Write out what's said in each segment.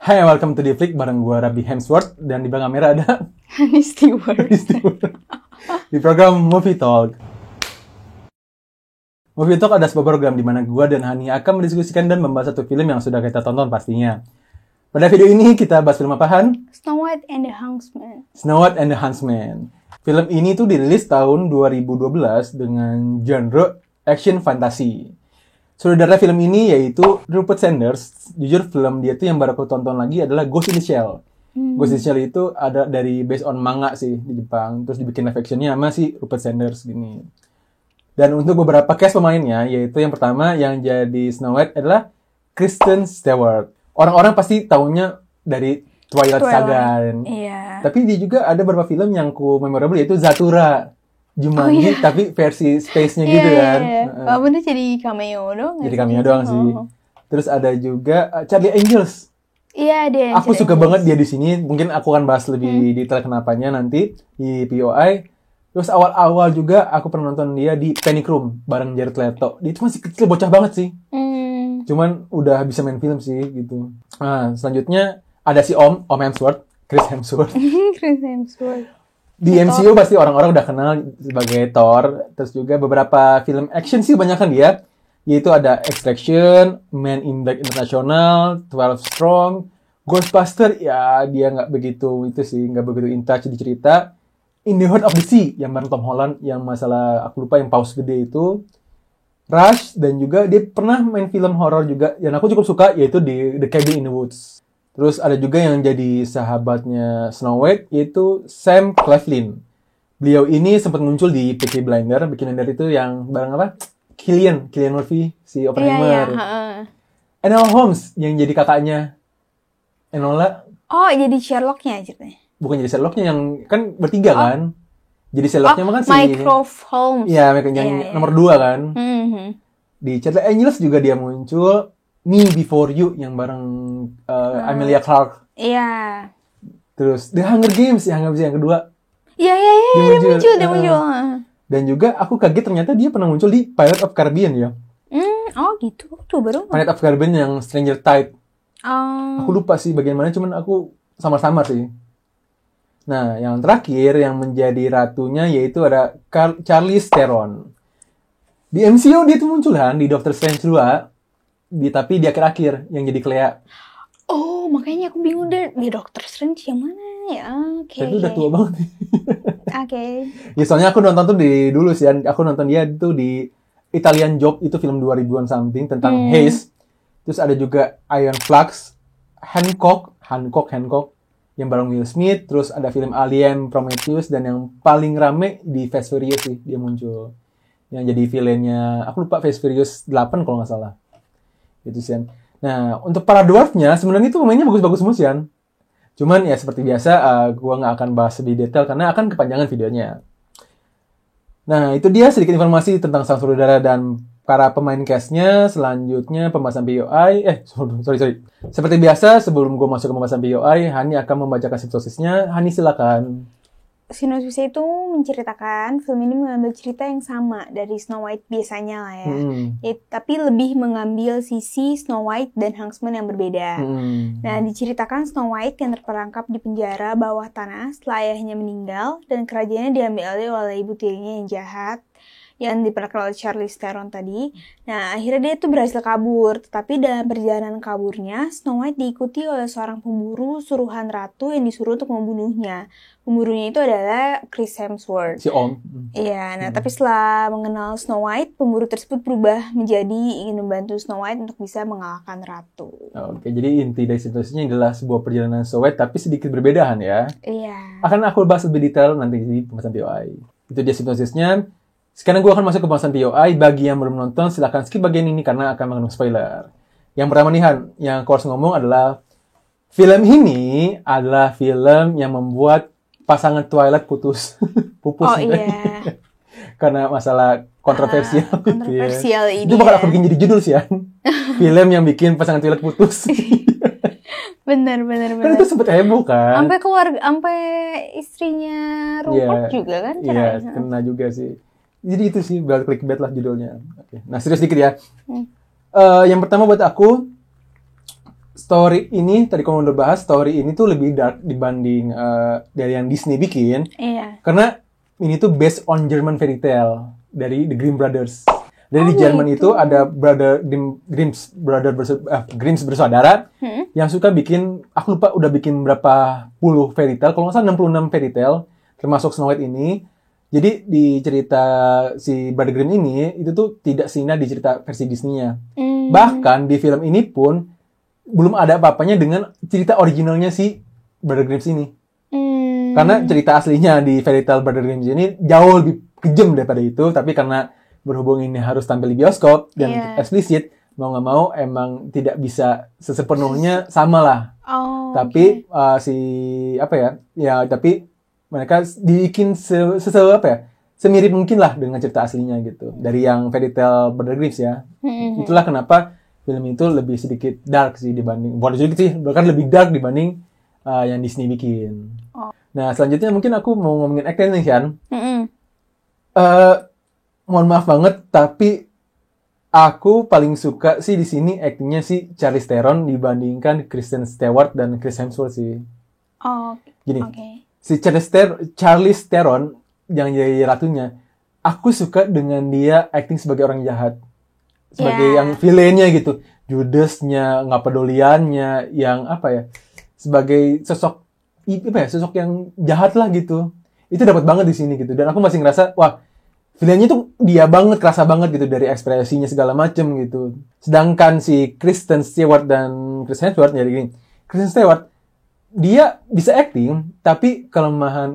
Hai, welcome to The Flick bareng gue Rabi Hemsworth dan di belakang kamera ada Hani Stewart. di program Movie Talk. Movie Talk ada sebuah program di mana gue dan Hani akan mendiskusikan dan membahas satu film yang sudah kita tonton pastinya. Pada video ini kita bahas film apa, Han? Snow White and the Huntsman. Snow White and the Huntsman. Film ini tuh dirilis tahun 2012 dengan genre action fantasi. Saudara film ini yaitu Rupert Sanders. Jujur film dia tuh yang baru aku tonton lagi adalah Ghost in the Shell. Ghost in the Shell itu ada dari based on manga sih di Jepang. Terus dibikin live actionnya sama si Rupert Sanders gini. Dan untuk beberapa cast pemainnya, yaitu yang pertama yang jadi Snow White adalah Kristen Stewart. Orang-orang pasti taunya dari Twilight Saga. Iya. Tapi dia juga ada beberapa film yang memorable yaitu Zathura. Jumanji, tapi versi space-nya gitu kan. Oh, bener jadi cameo doang. Jadi cameo doang sih. Terus ada juga Charlie Angels. Iya, dia. Aku suka banget dia di sini. Mungkin aku akan bahas lebih detail kenapanya nanti di POI. Terus awal-awal juga aku pernah nonton dia di Panic Room bareng Jared Leto. Dia itu masih kecil, bocah banget sih. Cuman udah bisa main film sih gitu. Nah, selanjutnya ada si Om Hemsworth, Chris Hemsworth. Chris Hemsworth. Di MCU pasti orang-orang udah kenal sebagai Thor. Terus juga beberapa film action sih kebanyakan dia. Yaitu ada Extraction, Man in Black International, 12 Strong, Ghostbuster. Ya dia nggak begitu nggak begitu in touch di cerita. In the Heart of the Sea yang bareng Tom Holland yang masalah aku lupa yang paus gede itu. Rush dan juga dia pernah main film horor juga yang aku cukup suka yaitu di The Cabin in the Woods. Terus ada juga yang jadi sahabatnya Snow White, yaitu Sam Claflin. Beliau ini sempat muncul di Peaky Blinders. Peaky Blinders itu yang bareng apa? Cillian Murphy, si Oppenheimer. Enola Holmes yang jadi kakaknya Enola. Oh, jadi Sherlock-nya ceritanya. Bukan jadi Sherlock-nya, yang kan bertiga kan? Jadi Sherlock-nya mah kan si Mycroft Holmes. Iya, yang nomor 2 kan. Di Charlie Angels juga dia muncul. Me Before You yang bareng Emilia Clarke. Iya. Terus The Hunger Games yang kedua. Iya, dia muncul. Dan juga aku kaget ternyata dia pernah muncul di Pirates of Caribbean ya. Oh gitu. Tuh baru. Pirates of Caribbean yang Stranger Tide. Oh. Aku lupa sih bagian mana, cuman aku samar-samar sih. Nah, yang terakhir yang menjadi ratunya yaitu ada Charlize Theron. Di MCU dia tuh muncul kan di Doctor Strange 2. Tapi di akhir-akhir yang jadi Clea. Oh, makanya aku bingung deh di Doctor Strange yang mana ya. Oke. Tapi udah tua banget. Oke. Ya soalnya aku nonton tuh dulu sih. Aku nonton dia itu di Italian Job, itu film 2000-an something tentang Haze. Terus ada juga Iron Flux, Hancock yang bareng Will Smith. Terus ada film Alien Prometheus dan yang paling rame di Fast Furious sih dia muncul. Yang jadi villainnya, aku lupa, Fast Furious 8 kalau nggak salah. Gitu sih. Nah, untuk para dwarfnya sebenarnya itu pemainnya bagus-bagus semua sih. Cuman ya seperti biasa gua nggak akan bahas lebih detail karena akan kepanjangan videonya. Nah, itu dia sedikit informasi tentang sang saudara dan para pemain cast-nya. Selanjutnya pembahasan POI. Sorry. Seperti biasa sebelum gua masuk ke pembahasan POI, Hani akan membacakan sinopsisnya. Hani silakan. Sinopsisnya itu menceritakan film ini mengambil cerita yang sama dari Snow White biasanya lah ya. Tapi lebih mengambil sisi Snow White dan Huntsman yang berbeda. Nah, diceritakan Snow White yang terperangkap di penjara bawah tanah setelah ayahnya meninggal dan kerajaannya diambil alih oleh ibu tirinya yang jahat yang diperankan oleh Charlize Theron tadi. Nah, akhirnya dia tuh berhasil kabur. Tetapi dalam perjalanan kaburnya, Snow White diikuti oleh seorang pemburu suruhan ratu yang disuruh untuk membunuhnya. Pemburunya itu adalah Chris Hemsworth. Si Om. Iya, nah tapi setelah mengenal Snow White, pemburu tersebut berubah menjadi ingin membantu Snow White untuk bisa mengalahkan ratu. Oke, jadi inti dari situasinya adalah sebuah perjalanan Snow White tapi sedikit berbedaan ya. Iya. Akan aku bahas lebih detail nanti di pembahasan POI. Itu dia sinopsisnya. Sekarang gue akan masuk ke pembahasan POI. Bagi yang belum nonton, silahkan skip bagian ini karena akan mengandung spoiler. Yang pertama nih Han, yang aku harus ngomong adalah film ini adalah film yang membuat pasangan Twilight pupus. Oh iya. Karena masalah kontroversial. Kontroversial ya. ini. Itu bakal aku bikin jadi judul sih Han. Film yang bikin pasangan Twilight putus. Bener. Kan itu sempet heboh kan. Sampai istrinya Rupert juga kan. Iya, kena juga sih. Jadi itu sih, biar clickbait lah judulnya. Oke. Nah, serius dikit ya. Yang pertama buat aku, story ini tadi kamu udah bahas, story ini tuh lebih dark dibanding dari yang Disney bikin. Iya. Karena ini tuh based on German fairy tale dari The Grimm Brothers. Dari di Jerman itu ada Grimm bersaudara yang suka bikin, aku lupa udah bikin berapa puluh fairy tale, kalau nggak salah 66 fairy tale, termasuk Snow White ini. Jadi di cerita si Brother Grimm ini, itu tuh tidak singgah di cerita versi Disney-nya. Bahkan di film ini pun, belum ada apa-apanya dengan cerita originalnya si Brother Grimm ini. Karena cerita aslinya di fairy tale Brother Grimm ini jauh lebih kejam daripada itu, tapi karena berhubung ini harus tampil di bioskop dan eksplisit, mau nggak mau emang tidak bisa sepenuhnya sama lah. Tapi tapi mereka dibikin semirip mungkin lah dengan cerita aslinya gitu dari yang fairy tale Brother Grimm ya. Itulah kenapa film itu lebih sedikit dark sih dibanding, bukan sedikit sih, bahkan lebih dark dibanding yang Disney bikin. Nah selanjutnya mungkin aku mau ngomongin acting nih kan. Mohon maaf banget, tapi aku paling suka sih di sini aktingnya si Charlize Theron dibandingkan Kristen Stewart dan Chris Hemsworth sih. Gini, si Charlize Theron yang jadi ratunya, aku suka dengan dia akting sebagai orang jahat, sebagai yang villainnya gitu, judesnya, nggak peduliannya, yang sebagai sosok yang jahat lah gitu. Itu dapat banget di sini gitu, dan aku masih ngerasa wah, villainnya tuh dia banget, kerasa banget gitu dari ekspresinya segala macem gitu. Sedangkan si Kristen Stewart dan Chris Hemsworth jadi gini. Kristen Stewart dia bisa acting, tapi kelemahan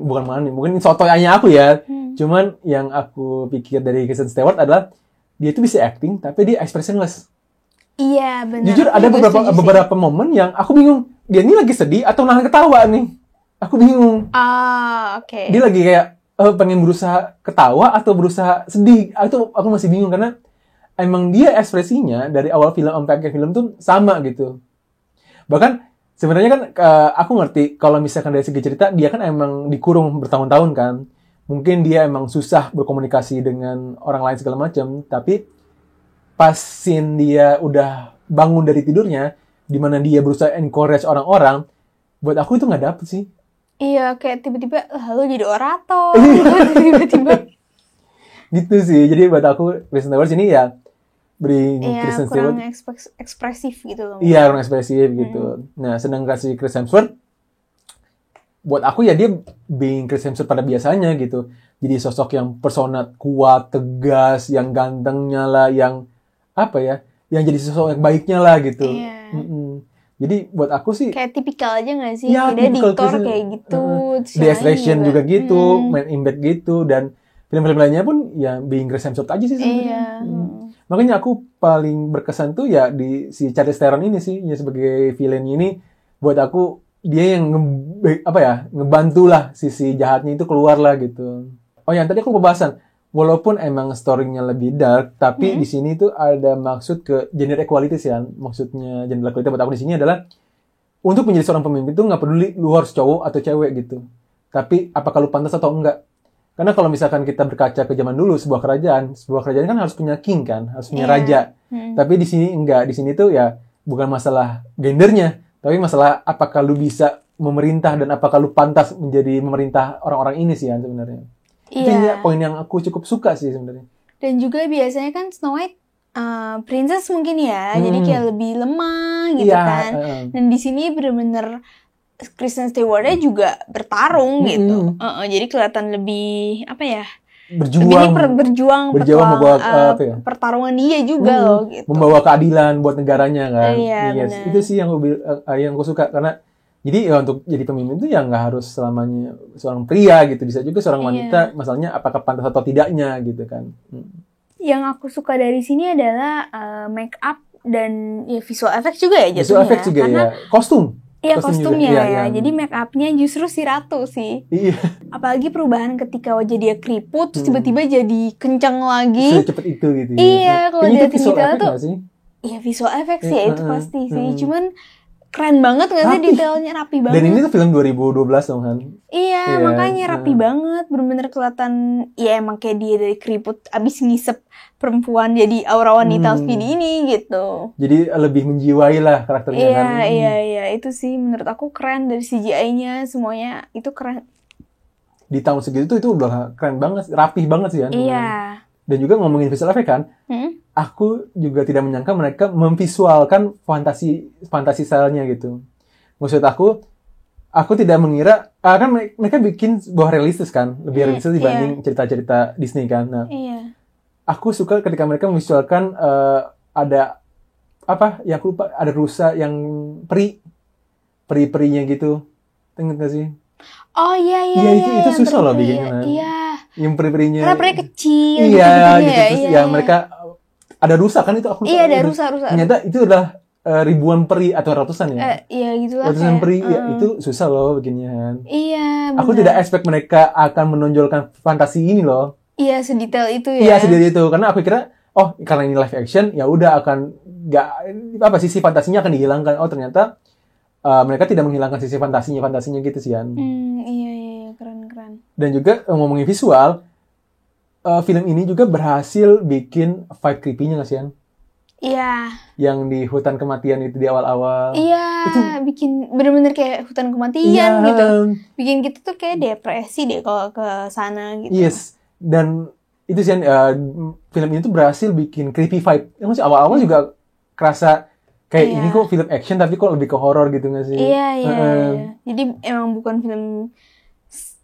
mungkin sotoyanya aku ya. Cuman yang aku pikir dari Kristen Stewart adalah dia tuh bisa acting, tapi dia expressionless. Iya benar. Jujur ada beberapa momen yang aku bingung, dia ini lagi sedih atau nahan ketawa nih. Aku bingung. Dia lagi kayak pengen berusaha ketawa atau berusaha sedih, itu aku masih bingung karena emang dia ekspresinya dari awal film sampai akhir film tuh sama gitu. Bahkan sebenarnya kan aku ngerti kalau misalkan dari segi cerita dia kan emang dikurung bertahun-tahun kan, mungkin dia emang susah berkomunikasi dengan orang lain segala macam, tapi pas scene dia udah bangun dari tidurnya, di mana dia berusaha encourage orang-orang, buat aku itu nggak dapet sih. Iya, kayak tiba-tiba lalu jadi orator, tiba-tiba. Gitu sih. Jadi buat aku Kristen Stewart ini ya Kristen Stewart kurang ekspresif gitu loh. Iya, kurang ekspresif gitu. Nah, sedangkan si Chris Hemsworth, buat aku ya dia being Chris Hemsworth pada biasanya gitu. Jadi sosok yang persona kuat, tegas, yang gantengnya lah, yang yang jadi sosok yang baiknya lah gitu. Jadi buat aku sih kayak tipikal aja gak sih? Ya, dia editor kayak gitu. The Extraction juga gitu, Man in Black gitu, dan film-film lainnya pun ya being Chris Hemsworth aja sih sebenarnya. Makanya aku paling berkesan tuh ya di si Charlize Theron ini sih, ya sebagai villain ini. Buat aku dia yang ngebantu lah sisi jahatnya itu keluar lah gitu. Oh ya, tadi aku pembahasan, walaupun emang story-nya lebih dark, tapi di sini tuh ada maksud ke gender equality sih kan. Maksudnya gender equality buat aku di sini adalah untuk menjadi seorang pemimpin tuh nggak peduli lu harus cowok atau cewek gitu. Tapi apakah lu pantas atau enggak? Karena kalau misalkan kita berkaca ke zaman dulu, sebuah kerajaan kan harus punya king kan, harus punya raja. Tapi di sini enggak, di sini tuh ya bukan masalah gendernya, tapi masalah apakah lu bisa memerintah dan apakah lu pantas menjadi memerintah orang-orang ini sih kan sebenarnya. Itu poin yang aku cukup suka sih sebenarnya. Dan juga biasanya kan Snow White princess mungkin ya, jadi kayak lebih lemah gitu kan. Dan di sini benar-benar Kristen Stewart-nya juga bertarung gitu. Jadi kelihatan lebih berjuang membawa pertarungan dia juga loh gitu. Membawa keadilan buat negaranya kan. Itu sih yang aku suka karena jadi ya untuk jadi pemimpin itu ya nggak harus selamanya seorang pria gitu, bisa juga seorang wanita. Masalahnya apakah pantas atau tidaknya gitu kan. Yang aku suka dari sini adalah make up dan ya visual effects juga ya jatuhnya. Visual effects juga karena, ya. Kostumnya ya. Jadi make upnya justru si Ratu sih. Iya. Apalagi perubahan ketika wajah dia keriput terus tiba-tiba jadi kencang lagi. Secepat itu gitu. Iya, kalau dia visual effect tuh. Iya visual effects ya itu pasti sih. Cuman keren banget nggak sih, detailnya rapi banget. Dan ini tuh film 2012 dong kan. Iya, makanya rapi banget, bener-bener kelihatan. Ya emang kayak dia dari keriput abis ngisep perempuan jadi aura wanita Speedy ini gitu. Jadi lebih menjiwai lah karakternya kan. Iya, itu sih menurut aku keren, dari CGI-nya semuanya itu keren. Di tahun segitu tuh itu udah keren banget, rapih banget sih kan. Iya. Dan juga ngomongin visual effect kan, aku juga tidak menyangka mereka memvisualkan fantasi stylenya gitu. Maksud aku tidak mengira, kan mereka bikin sebuah realistis kan, lebih realistis dibanding cerita-cerita Disney kan. Nah, aku suka ketika mereka memvisualkan ada apa? Ya aku lupa, ada rusa yang peri-perinya gitu, ingat gak sih? Oh iya. Iya itu susah loh bikinnya. Iya. Yang peri-perinya. Karena peri kecil. Iya gitu. Terus ya mereka ada rusa kan itu aku. Iya ada rusa. Ternyata itu adalah ribuan peri atau ratusan ya. Iya gitulah. Ratusan peri ya itu susah loh bikinnya. Iya. Aku tidak expect mereka akan menonjolkan fantasi ini loh. Iya sedetail itu ya. Iya sedetail itu karena aku kira karena ini live action ya udah akan sisi fantasinya akan dihilangkan. Oh ternyata mereka tidak menghilangkan sisi fantasinya gitu sih kan. Iya, keren. Dan juga ngomongin visual, film ini juga berhasil bikin vibe creepy-nya nggak sih kan? Iya. Yang di hutan kematian itu di awal-awal. Iya, itu bikin bener-bener kayak hutan kematian gitu. Bikin kita tuh kayak depresi deh kalau ke sana gitu. Yes, dan itu sih film ini tuh berhasil bikin creepy vibe. Maksudnya awal-awal juga kerasa kayak ini kok film action tapi kok lebih ke horor gitu nggak sih? Iya. Jadi emang bukan film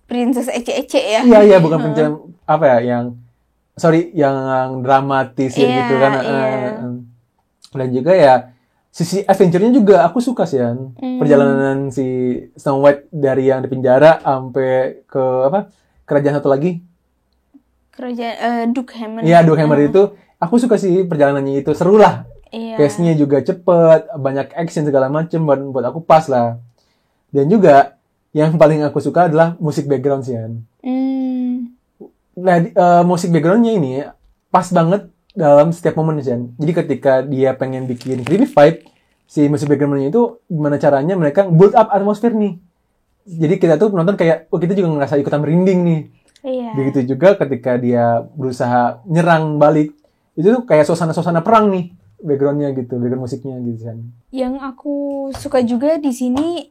princess ece-ece ya? Iya, bukan film yang dramatis ya gitu kan. Dan juga ya sisi adventure-nya juga aku suka sih kan. Perjalanan si Snow White dari yang di penjara sampai ke kerajaan satu lagi. Kerajaan Duke Hammer. Iya, Duke Hammer itu aku suka sih perjalanannya itu, seru lah. Pace-nya juga cepet, banyak action segala macem, buat aku pas lah. Dan juga yang paling aku suka adalah musik background sih kan. Nah, musik backgroundnya ini pas banget dalam setiap momen sih kan. Jadi ketika dia pengen bikin creepy vibe, si musik backgroundnya itu gimana caranya mereka build up atmosfer nih. Jadi kita tuh penonton kayak, kita juga ngerasa ikutan merinding nih. Iya. Begitu juga ketika dia berusaha nyerang balik, itu tuh kayak suasana perang nih. Backgroundnya gitu, background musiknya gitu kan. Yang aku suka juga di sini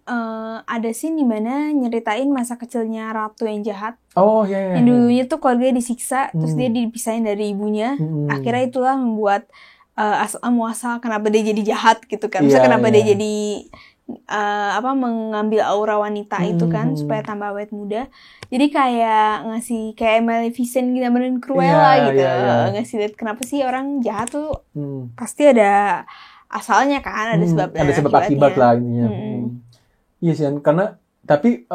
ada scene dimana nyeritain masa kecilnya ratu yang jahat. Oh iya. Yang dulunya tuh keluarga disiksa, terus dia dipisahin dari ibunya. Akhirnya itulah membuat asal muasal kenapa dia jadi jahat gitu kan. Misalnya kenapa dia jadi mengambil aura wanita itu kan supaya tambah awet muda. Jadi kayak ngasih kayak Maleficent gitu, beneran Cruella gitu. Ngasih lihat kenapa sih orang jahat tuh pasti ada asalnya kan, ada sebab dan akibat lah intinya. Iya sih, karena tapi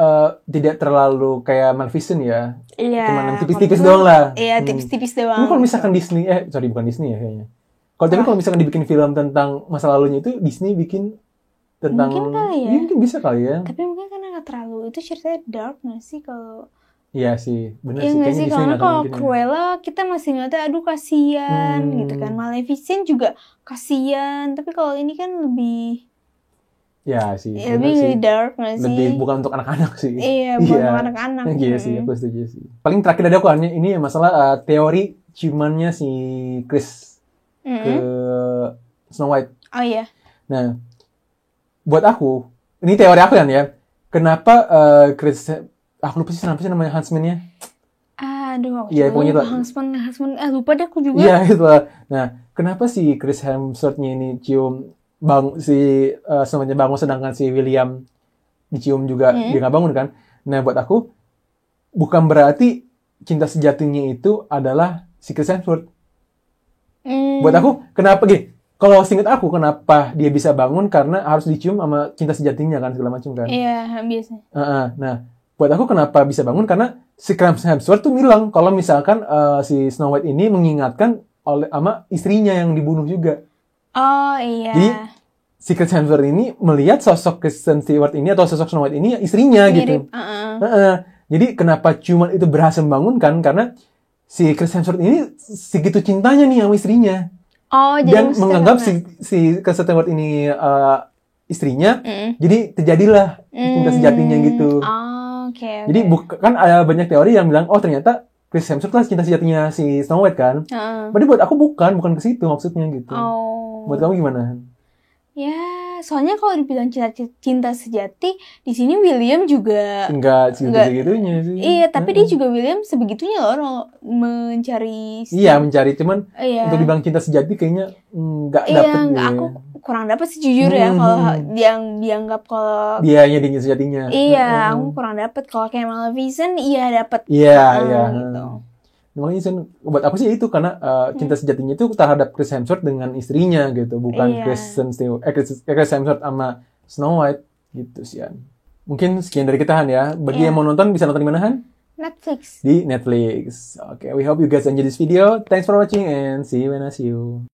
tidak terlalu kayak Maleficent ya. Iya. Cuma tipis-tipis doang lah. Iya, tipis-tipis doang. Kalau misalkan Disney, bukan Disney ya kayaknya. Kalau misalkan dibikin film tentang masa lalunya itu Disney bikin tentang mungkin kali ya. Mungkin bisa kali ya. Tapi mungkin karena nggak terlalu itu ceritanya dark nggak sih kalau. Iya sih, benar sih. Iya sih, karena kalau Cruella kita masih ngeliatnya aduh kasihan gitu kan. Maleficent juga kasihan, tapi kalau ini kan lebih. Ya sih. Lebih dark nggak sih? Lebih bukan untuk anak-anak sih. Iya, bukan untuk anak-anak. Iya sih, aku setuju sih. Paling terakhir ada aku ini masalah teori ciumannya si Chris ke Snow White. Oh iya. Nah, buat aku, ini teori aku kan ya, kenapa Chris, aku lupa sih namanya Huntsman-nya. Aduh, iya, pokoknya itu. Huntsman, lupa deh aku juga. Iya, itu lah. Nah, kenapa si Chris Hemsworth-nya ini cium semuanya bangun, sedangkan si William dicium juga dia nggak bangun kan? Nah, buat aku, bukan berarti cinta sejatinya itu adalah si Chris Hemsworth. Buat aku, kenapa gini? Kalau seinget aku, kenapa dia bisa bangun karena harus dicium sama cinta sejatinya kan, segala macam kan. Iya, biasa. Nah, buat aku kenapa bisa bangun karena si Chris Hemsworth tuh bilang kalau misalkan si Snow White ini mengingatkan sama istrinya yang dibunuh juga. Oh iya. Jadi si Chris Hemsworth ini melihat sosok Kristen Stewart ini atau sosok Snow White ini istrinya gitu. Jadi kenapa ciuman itu berhasil membangunkan karena si Chris Hemsworth ini segitu cintanya nih sama istrinya. Oh, dan menganggap si Kristen Stewart ini istrinya, jadi terjadilah cinta sejatinya gitu. Okay. Jadi kan ada banyak teori yang bilang, oh ternyata Chris Hemsworth lah cinta sejatinya si Snow White kan. Berarti buat aku bukan ke situ maksudnya gitu. Buat kamu gimana? Ya, soalnya kalau dibilang cinta sejati, di sini William juga enggak segitunya sih. Iya, tapi dia juga William sebegitunya loh mencari. Iya, mencari, cuman untuk dibilang cinta sejati kayaknya enggak dapet. Iya, aku kurang dapet sih jujur ya kalau yang dianggap kalau dia cinta sejatinya. Iya, aku kurang dapet. Kalau kayak Maleficent, iya dapet. Iya. Gitu. Makanya buat aku sih itu karena cinta sejatinya itu terhadap Chris Hemsworth dengan istrinya gitu, bukan Chris Hemsworth sama Snow White gitu sih. Mungkin sekian dari kita Han ya. Bagi yang mau nonton bisa nonton di mana Han? Netflix. Di Netflix. Okay, we hope you guys enjoy this video. Thanks for watching and see you when I see you.